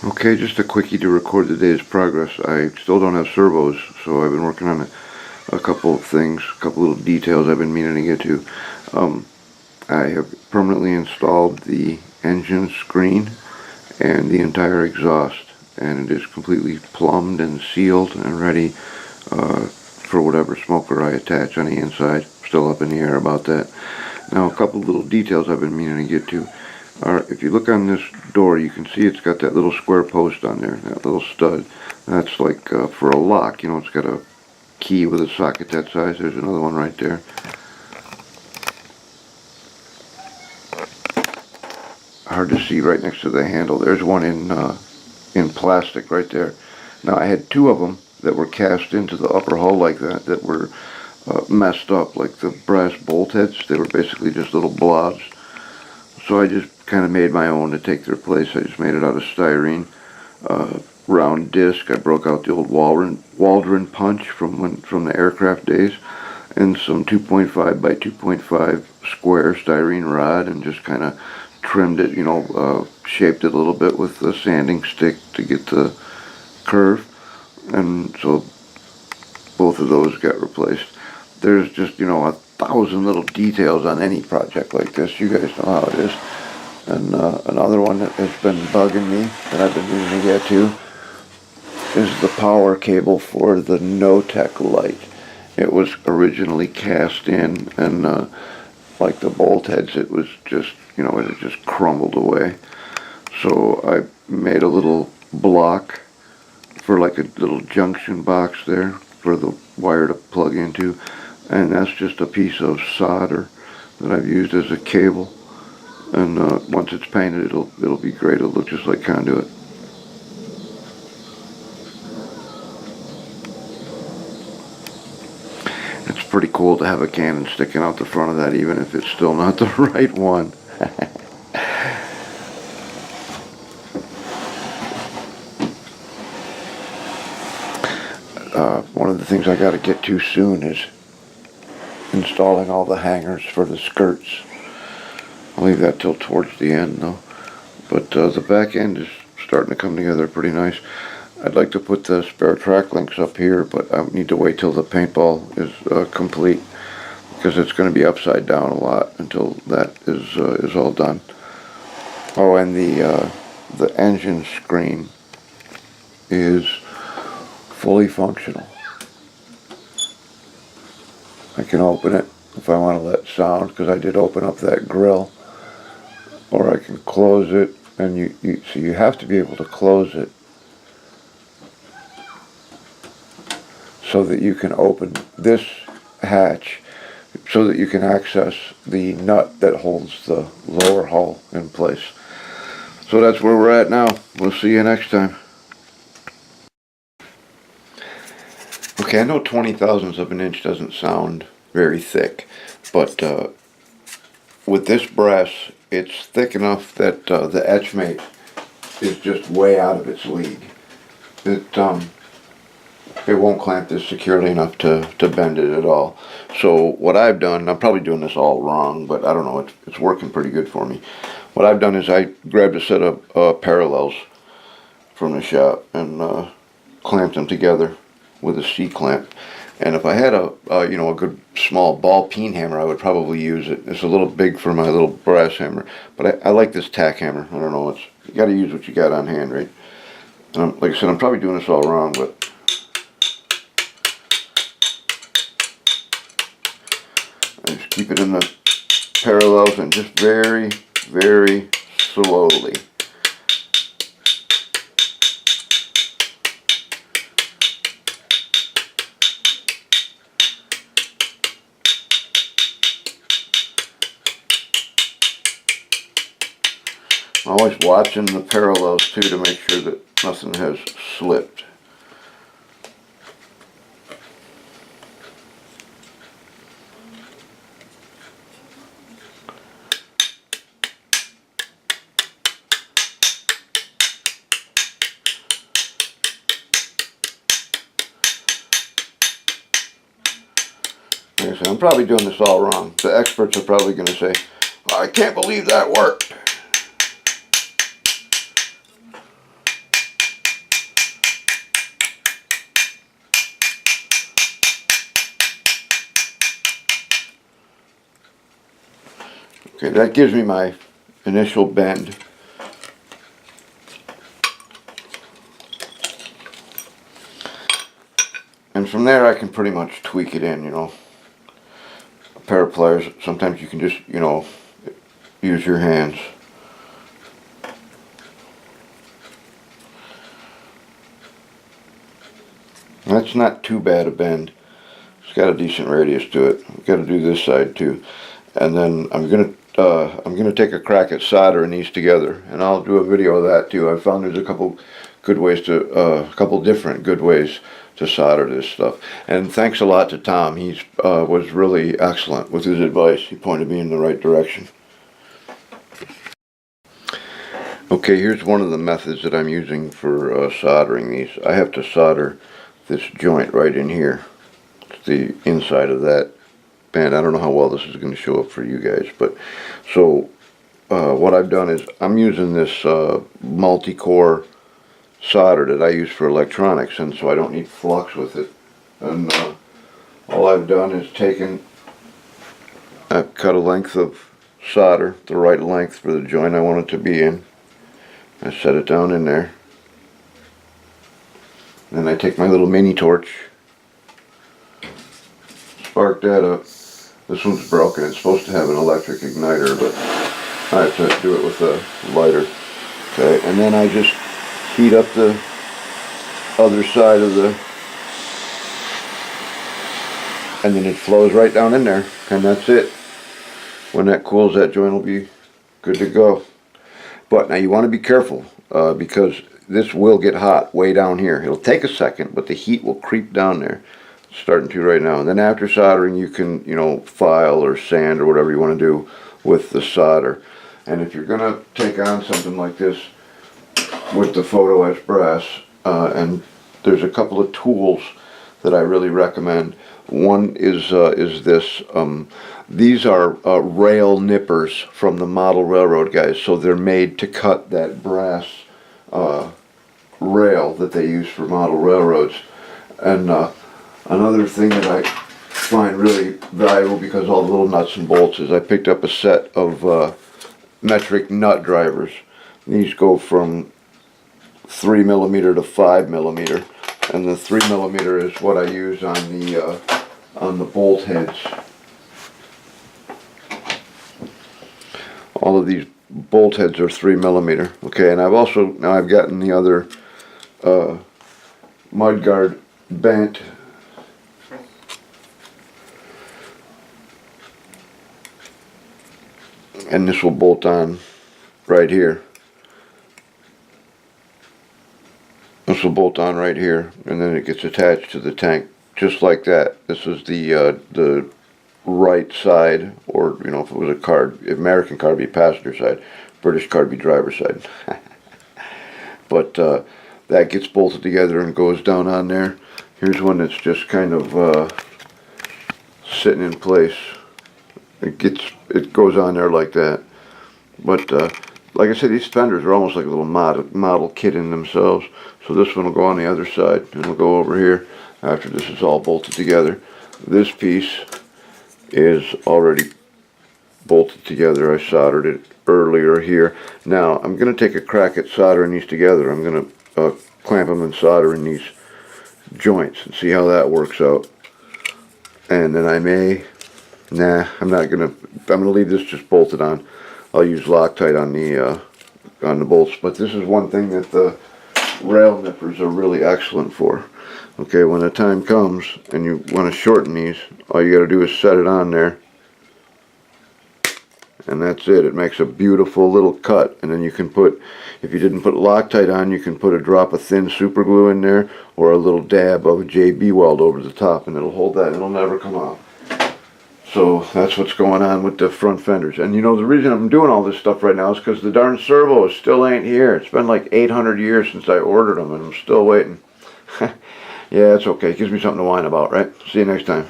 Okay, just a quickie to record the day's progress. I still don't have servos, so I've been working on a couple of things, a couple little details I've been meaning to get to. I have permanently installed the engine screen and the entire exhaust, and it is completely plumbed and sealed and ready for whatever smoker I attach on the inside. Still up in the air about that. Now, a couple little details I've been meaning to get to. If you look on this door, you can see it's got that little square post on there, that little stud. That's like for a lock. You know, it's got a key with a socket that size. There's another one right there. Hard to see right next to the handle. There's one in plastic right there. Now, I had two of them that were cast into the upper hull like that were messed up, like the brass bolt heads. They were basically just little blobs. So I just kind of made my own to take their place. I just made it out of styrene, round disc. I broke out the old Waldron punch from the aircraft days, and some 2.5 by 2.5 square styrene rod, and just kind of trimmed it, shaped it a little bit with the sanding stick to get the curve, and so both of those got replaced. There's just, 1,000 little details on any project like this. You guys know how it is. And another one that has been bugging me that I've been meaning to get to is the power cable for the no-tech light. It was originally cast in, and like the bolt heads, it was just, it had just crumbled away. So I made a little block for like a little junction box there for the wire to plug into, and that's just a piece of solder that I've used as a cable. And once it's painted, it'll be great. It'll look just like conduit. It's pretty cool to have a cannon sticking out the front of that, even if it's still not the right one. One of the things I got to get to soon is installing all the hangers for the skirts. I'll leave that till towards the end though. But the back end is starting to come together pretty nice. I'd like to put the spare track links up here, but I need to wait till the paintball is complete, because it's going to be upside down a lot until that is all done. Oh, and the engine screen is fully functional. I can open it if I want to let sound, because I did open up that grill, or I can close it, and so you have to be able to close it so that you can open this hatch so that you can access the nut that holds the lower hull in place. So that's where we're at now. We'll see you next time. Okay, I know 20 thousandths of an inch doesn't sound very thick, but with this brass, it's thick enough that the etch mate is just way out of its league. It won't clamp this securely enough to bend it at all. So what I've done, I'm probably doing this all wrong, but I don't know, it's working pretty good for me. What I've done is I grabbed a set of parallels from the shop and clamped them together with a C-clamp. And if I had a good small ball peen hammer, I would probably use it. It's a little big for my little brass hammer, but I like this tack hammer. I don't know, you got to use what you got on hand, right? And like I said, I'm probably doing this all wrong, but I just keep it in the parallels and just very, very slowly. I'm always watching the parallels too to make sure that nothing has slipped. Like I said, I'm probably doing this all wrong. The experts are probably going to say, I can't believe that worked. Okay, that gives me my initial bend. And from there I can pretty much tweak it in, you know. A pair of pliers, sometimes you can just, you know, use your hands. That's not too bad a bend. It's got a decent radius to it. We've got to do this side too. And then I'm gonna take a crack at soldering these together, and I'll do a video of that too. I found there's a couple good ways to, a couple different good ways to solder this stuff. And thanks a lot to Tom. He was really excellent with his advice. He pointed me in the right direction. Okay, here's one of the methods that I'm using for soldering these. I have to solder this joint right in here. It's the inside of that band. I don't know how well this is going to show up for you guys, but so what I've done is I'm using this multi-core solder that I use for electronics, and so I don't need flux with it. And all I've done is I've cut a length of solder, the right length for the joint I want it to be in. I set it down in there. Then I take my little mini torch, spark that up. This one's broken. It's supposed to have an electric igniter, but I have to do it with a lighter. Okay, and then I just heat up the other side of the, and then it flows right down in there, and that's it. When that cools, that joint will be good to go. But now you want to be careful because this will get hot way down here. It'll take a second, but the heat will creep down there. It's starting to right now. And then after soldering, you can, you know, file or sand or whatever you want to do with the solder. And if you're going to take on something like this with the photo etch brass, and there's a couple of tools that I really recommend. One is this. These are rail nippers from the model railroad guys, so they're made to cut that brass rail that they use for model railroads. And another thing that I find really valuable, because all the little nuts and bolts, is I picked up a set of metric nut drivers. These go from 3mm to 5mm, and the 3mm is what I use on the bolt heads. All of these bolt heads are 3mm. Okay, and I've gotten the other mud guard bent. And this will bolt on right here. This will bolt on right here, and then it gets attached to the tank just like that. This is the right side, or you know, if it was a card, American card would be passenger side, British card would be driver side. But that gets bolted together and goes down on there. Here's one that's just kind of sitting in place. It goes on there like that. But like I said, these fenders are almost like a little model kit in themselves. So this one will go on the other side, and it'll go over here after this is all bolted together. This piece is already bolted together. I soldered it earlier here. Now I'm going to take a crack at soldering these together. I'm going to clamp them and solder in these joints and see how that works out. And then I'm gonna leave this just bolted on. I'll use Loctite on the bolts, but this is one thing that the rail nippers are really excellent for. Okay, when the time comes and you want to shorten these, all you got to do is set it on there, and that's it. It makes a beautiful little cut, and then you can put, if you didn't put Loctite on, you can put a drop of thin super glue in there, or a little dab of a JB weld over the top, and it'll hold that and it'll never come out. So that's what's going on with the front fenders. And you know, the reason I'm doing all this stuff right now is because the darn servos still ain't here. It's been like 800 years since I ordered them, and I'm still waiting. Yeah, it's okay. It gives me something to whine about, right? See you next time.